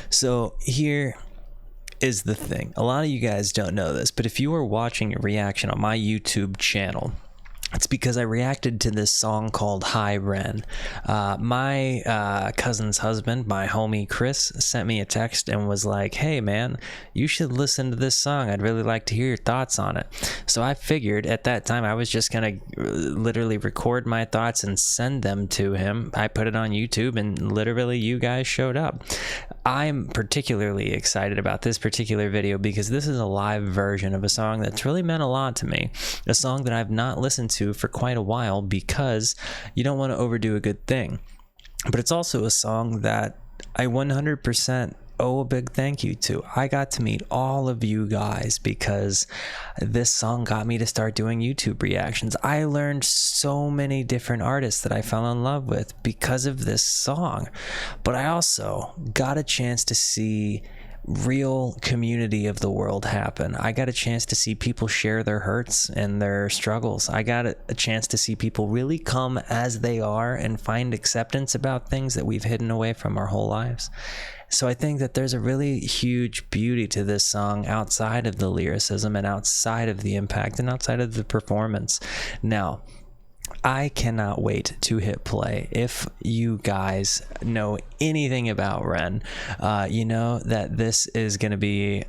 So here is the thing. A lot of you guys don't know this, but if you are watching a reaction on my YouTube channel, it's because I reacted to this song called Hi Ren. My cousin's husband, my homie Chris, sent me a text and was like, hey man, you should listen to this song. I'd really like to hear your thoughts on it. So I figured at that time I was just gonna literally record my thoughts and send them to him. I put it on YouTube and literally you guys showed up. I'm particularly excited about this particular video because this is a live version of a song that's really meant a lot to me. A song that I've not listened to for quite a while because you don't want to overdo a good thing. But it's also a song that I 100% owe a big thank you to. I got to meet all of you guys because this song got me to start doing YouTube reactions. I learned so many different artists that I fell in love with because of this song. But I also got a chance to see real community of the world happen. I got a chance to see people share their hurts and their struggles. I got a chance to see people really come as they are and find acceptance about things that we've hidden away from our whole lives. So I think that there's a really huge beauty to this song outside of the lyricism and outside of the impact and outside of the performance. Now, I cannot wait to hit play. If you guys know anything about Ren, you know that this is going to be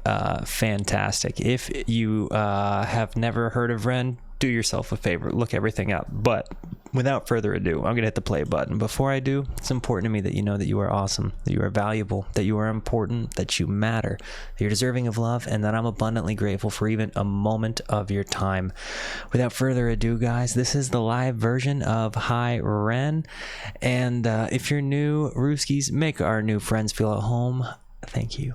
fantastic. If you have never heard of Ren, do yourself a favor, look everything up. But without further ado, I'm going to hit the play button. Before I do, it's important to me that you know that you are awesome, that you are valuable, that you are important, that you matter, that you're deserving of love, and that I'm abundantly grateful for even a moment of your time. Without further ado, guys, this is the live version of Hi Ren. And if you're new, Rooskies, make our new friends feel at home. Thank you.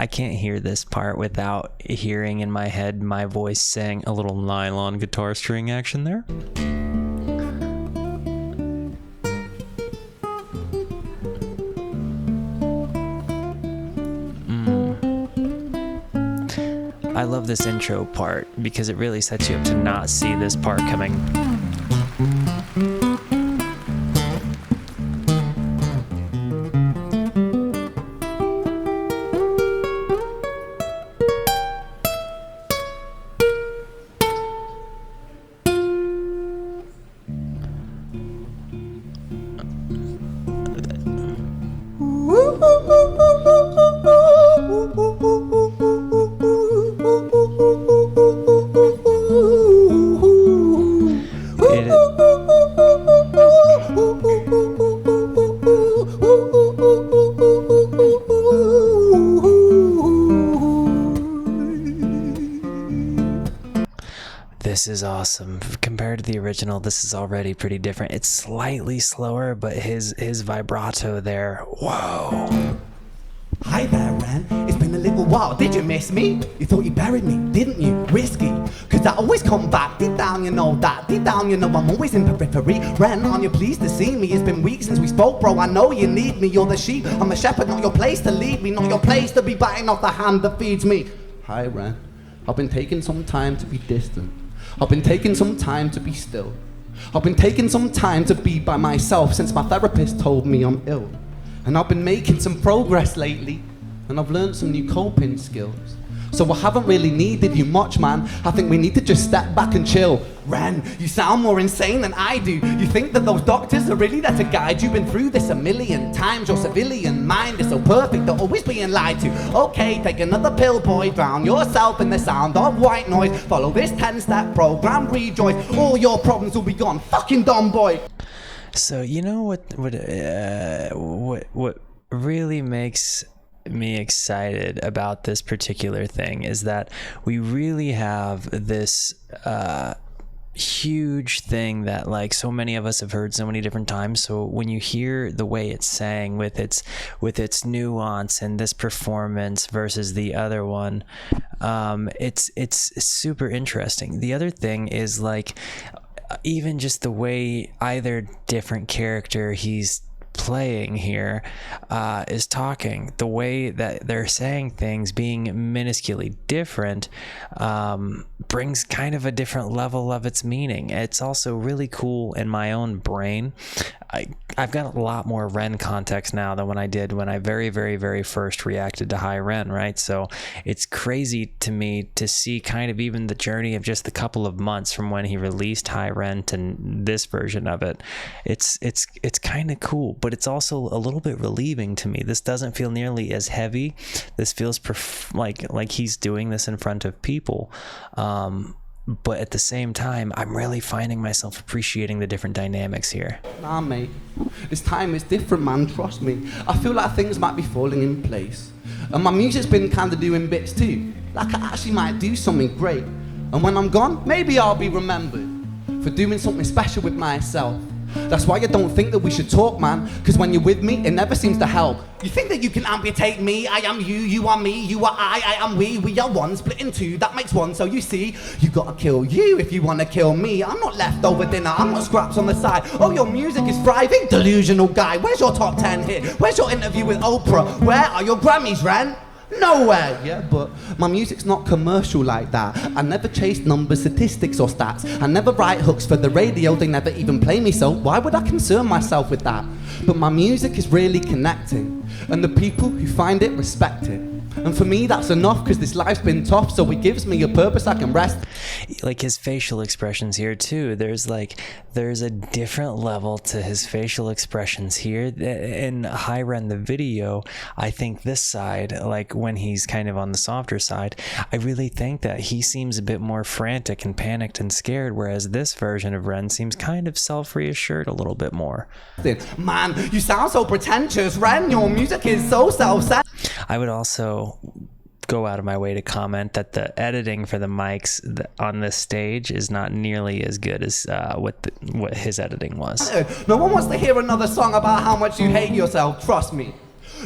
I can't hear this part without hearing in my head my voice saying a little nylon guitar string action there. I love this intro part because it really sets you up to not see this part coming. This is awesome. Compared to the original, this is already pretty different. It's slightly slower, but his vibrato there, whoa. Hi there, Ren. It's been a little while. Did you miss me? You thought you buried me, didn't you? Risky. Cause I always come back. Deep down you know that. Deep down you know I'm always in periphery. Ren, aren't you pleased to see me? It's been weeks since we spoke, bro. I know you need me. You're the sheep. I'm the shepherd, not your place to lead me. Not your place to be biting off the hand that feeds me. Hi, Ren. I've been taking some time to be distant. I've been taking some time to be still. I've been taking some time to be by myself since my therapist told me I'm ill. And I've been making some progress lately, and I've learned some new coping skills. So I haven't really needed you much, man. I think we need to just step back and chill. Ren, you sound more insane than I do. You think that those doctors are really there to guide you? Been through this a million times. Your civilian mind is so perfect, they're always being lied to. Okay, take another pill, boy. Drown yourself in the sound of white noise. Follow this 10-step program, rejoice. All your problems will be gone. Fucking dumb boy. So you know what really makes me excited about this particular thing is that we really have this huge thing that like so many of us have heard so many different times. So when you hear the way it's sang with its nuance and this performance versus the other one, it's super interesting. The other thing is like even just the way either different character he's playing here is talking. The way that they're saying things, being minusculely different, brings kind of a different level of its meaning. It's also really cool in my own brain. I've got a lot more Ren context now than when I did when I very first reacted to High Ren, right? So it's crazy to me to see kind of even the journey of just the couple of months from when he released High Ren to this version of it. It's kind of cool, but it's also a little bit relieving to me. This doesn't feel nearly as heavy. This feels like he's doing this in front of people. But at the same time, I'm really finding myself appreciating the different dynamics here. Nah, mate. This time is different, man. Trust me. I feel like things might be falling in place. And my music's been kind of doing bits too. Like I actually might do something great. And when I'm gone, maybe I'll be remembered for doing something special with myself. That's why I don't think that we should talk, man. Cause when you're with me, it never seems to help. You think that you can amputate me? I am you, you are me, you are I am we are one, split in two, that makes one. So you see, you gotta kill you if you wanna kill me. I'm not leftover dinner, I'm not scraps on the side. Oh, your music is thriving? Delusional guy. Where's your top 10 hit? Where's your interview with Oprah? Where are your Grammys, Ren? Nowhere, yeah, but my music's not commercial like that. I never chase numbers, statistics or stats. I never write hooks for the radio, they never even play me, so why would I concern myself with that? But my music is really connecting, and the people who find it respect it. And for me that's enough, cause this life's been tough, so it gives me a purpose I can rest. Like his facial expressions here too, there's a different level to his facial expressions here. In High Ren the video, I think this side, like when he's kind of on the softer side, I really think that he seems a bit more frantic and panicked and scared, whereas this version of Ren seems kind of self-reassured a little bit more. Man, you sound so pretentious, Ren, your music is so self-centered. I would also go out of my way to comment that the editing for the mics on this stage is not nearly as good as what his editing was. No one wants to hear another song about how much you hate yourself, trust me.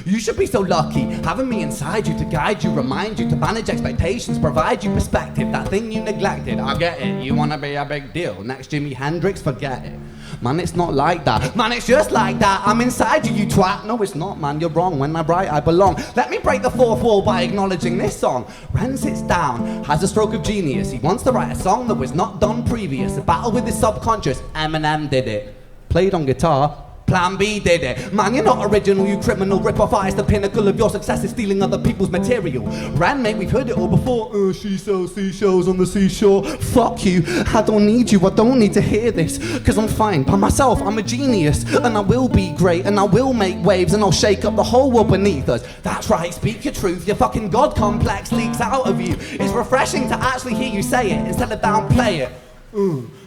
You should be so lucky, having me inside you to guide you, remind you, to manage expectations, provide you perspective, that thing you neglected. I get it, you wanna be a big deal, next Jimi Hendrix, forget it. Man, it's not like that, man, it's just like that. I'm inside you, you twat. No, it's not, man, you're wrong. When I write, I belong. Let me break the fourth wall by acknowledging this song. Ren sits down, has a stroke of genius. He wants to write a song that was not done previous. A battle with his subconscious, Eminem did it. Played on guitar, Plan B did it. Man, you're not original, you criminal rip-off artist. The pinnacle of your success is stealing other people's material. Ren, mate, we've heard it all before. She sells seashells on the seashore. Fuck you, I don't need you, I don't need to hear this. Cause I'm fine by myself, I'm a genius. And I will be great, and I will make waves, and I'll shake up the whole world beneath us. That's right, speak your truth, your fucking God complex leaks out of you. It's refreshing to actually hear you say it, instead of downplay it.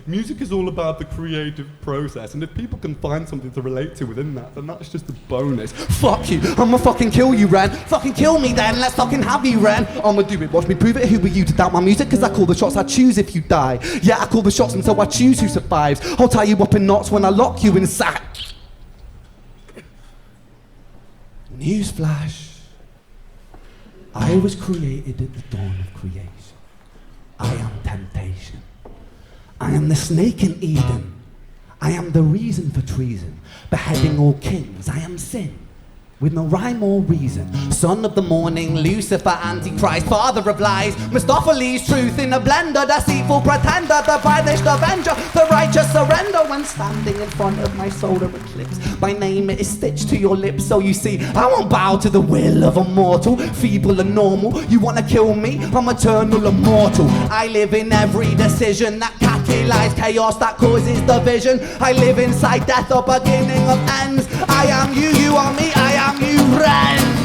Music is all about the creative process, and if people can find something to relate to within that, then that's just a bonus. Fuck you, I'ma fucking kill you, Ren. Fucking kill me then, let's fucking have you, Ren. I'ma do it, watch me prove it. Who are you to doubt my music? Cause I call the shots, I choose if you die. Yeah, I call the shots, and so I choose who survives. I'll tie you up in knots when I lock you inside. Newsflash. I was created at the dawn of creation. I am temptation. I am the snake in Eden. I am the reason for treason, beheading all kings. I am sin, with no rhyme or reason. Son of the morning, Lucifer, Antichrist, father of lies, Mephistopheles, truth in a blender, deceitful pretender, the banished avenger, the righteous surrender. When standing in front of my solar eclipse, my name is stitched to your lips. So you see, I won't bow to the will of a mortal, feeble and normal. You wanna kill me? I'm eternal, immortal. I live in every decision that catalyzes chaos, that causes division. I live inside death, the beginning of ends. I am you, you are me, I am you, Ren.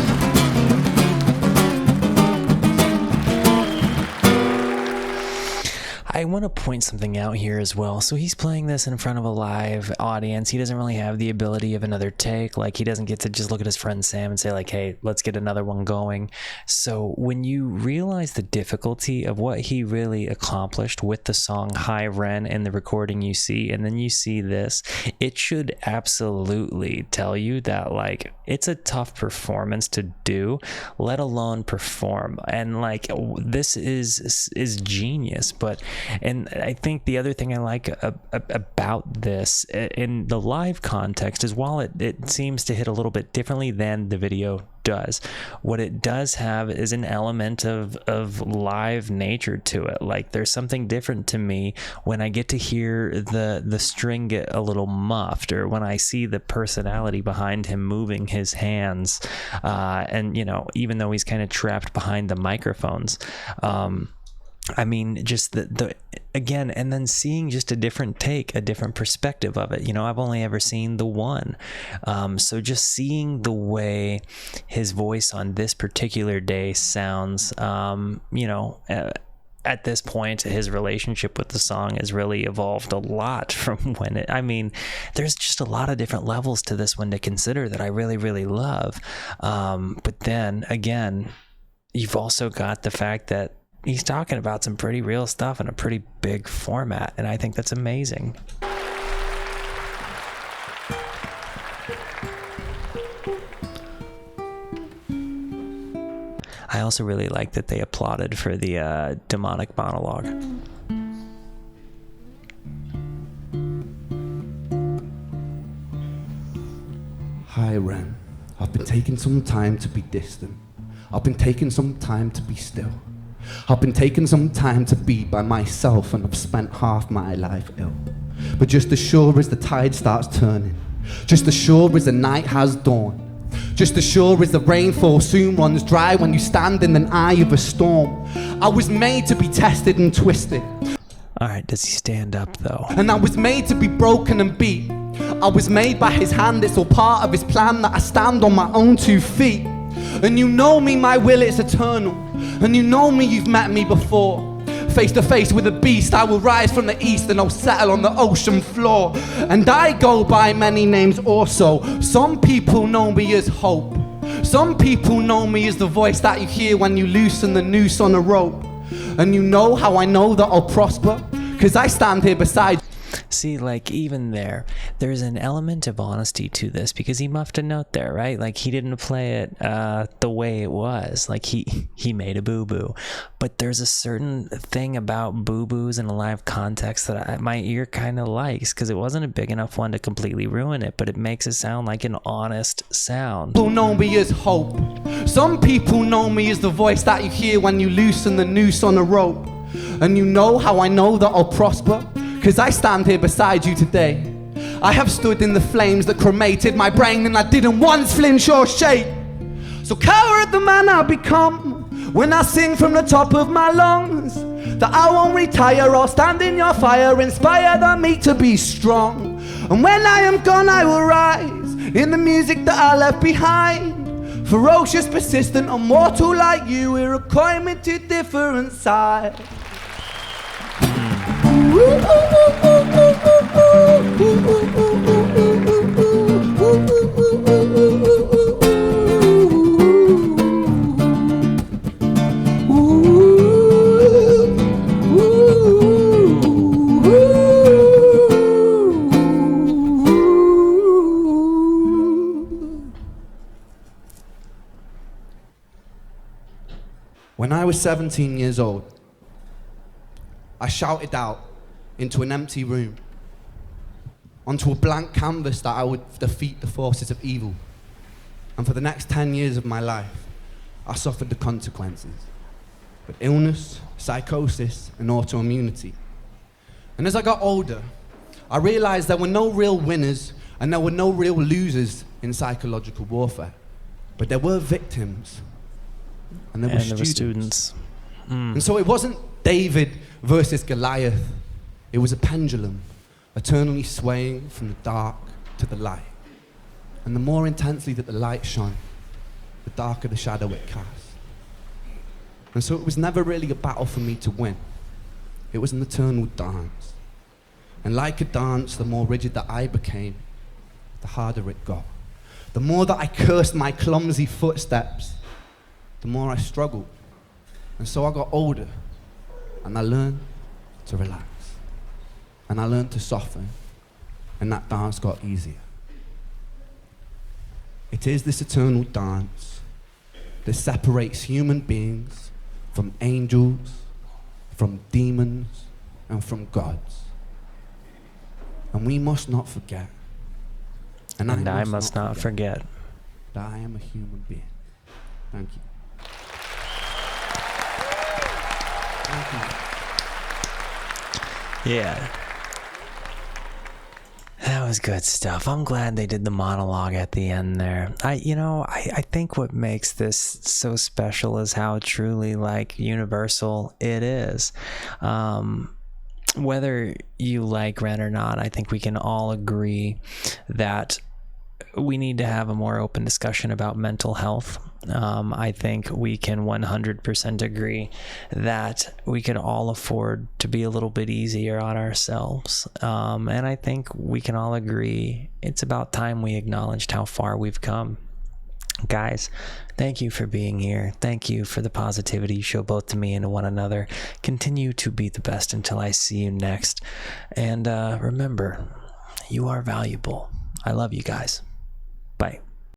I want to point something out here as well. So he's playing this in front of a live audience. He doesn't really have the ability of another take. Like, he doesn't get to just look at his friend Sam and say like, hey, let's get another one going. So when you realize the difficulty of what he really accomplished with the song High Ren and the recording you see, and then you see this, it should absolutely tell you that like it's a tough performance to do, let alone perform. And like, this is genius. But And I think the other thing I like about this in the live context is while it seems to hit a little bit differently than the video does, what it does have is an element of live nature to it. Like there's something different to me when I get to hear the string get a little muffed, or when I see the personality behind him moving his hands, and you know, even though he's kind of trapped behind the microphones. I mean, just the again, and then seeing just a different take, a different perspective of it. You know, I've only ever seen the one. So just seeing the way his voice on this particular day sounds, you know, at this point, his relationship with the song has really evolved a lot from when it, I mean, there's just a lot of different levels to this one to consider that I really, really love. But then again, you've also got the fact that he's talking about some pretty real stuff in a pretty big format, and I think that's amazing. I also really like that they applauded for the demonic monologue. Hi, Ren. I've been taking some time to be distant. I've been taking some time to be still. I've been taking some time to be by myself, and I've spent half my life ill. But just as sure as the tide starts turning, just as sure as the night has dawned, just as sure as the rainfall soon runs dry when you stand in the eye of a storm, I was made to be tested and twisted. All right, does he stand up though? And I was made to be broken and beat. I was made by his hand, it's all part of his plan that I stand on my own 2 feet. And you know me, my will is eternal. And you know me, you've met me before. Face to face with a beast, I will rise from the east and I'll settle on the ocean floor. And I go by many names also. Some people know me as hope. Some people know me as the voice that you hear when you loosen the noose on a rope. And you know how I know that I'll prosper? 'Cause I stand here beside you. See, like, even there's an element of honesty to this, because he muffed a note there, right? Like, he didn't play it the way it was. Like, he made a boo-boo. But there's a certain thing about boo-boos in a live context that my ear kind of likes, because it wasn't a big enough one to completely ruin it, but it makes it sound like an honest sound. People know me as hope. Some people know me as the voice that you hear when you loosen the noose on a rope. And you know how I know that I'll prosper? 'Cause I stand here beside you today. I have stood in the flames that cremated my brain, and I didn't once flinch or shake. So coward the man I become when I sing from the top of my lungs, that I won't retire or stand in your fire, inspired on me to be strong. And when I am gone I will rise in the music that I left behind. Ferocious, persistent, immortal like you, we're a coin with 2 different sides. When I was 17 years old, I shouted out into an empty room, onto a blank canvas, that I would defeat the forces of evil. And for the next 10 years of my life, I suffered the consequences of illness, psychosis, and autoimmunity. And as I got older, I realized there were no real winners and there were no real losers in psychological warfare. But there were victims, and there were students. And so it wasn't David versus Goliath. It was a pendulum, eternally swaying from the dark to the light. And the more intensely that the light shone, the darker the shadow it cast. And so it was never really a battle for me to win. It was an eternal dance. And like a dance, the more rigid that I became, the harder it got. The more that I cursed my clumsy footsteps, the more I struggled. And so I got older, and I learned to relax. And I learned to soften, and that dance got easier. It is this eternal dance that separates human beings from angels, from demons, and from God's. And we must not forget. And I must not forget that I am a human being. Thank you. Thank you. Yeah. That was good stuff. I'm glad they did the monologue at the end there. I think what makes this so special is how truly like universal it is. Whether you like Ren or not, I think we can all agree that we need to have a more open discussion about mental health. I think we can 100% agree that we could all afford to be a little bit easier on ourselves. And I think we can all agree it's about time we acknowledged how far we've come. Guys, thank you for being here. Thank you for the positivity you show both to me and to one another. Continue to be the best until I see you next. And remember, you are valuable. I love you guys.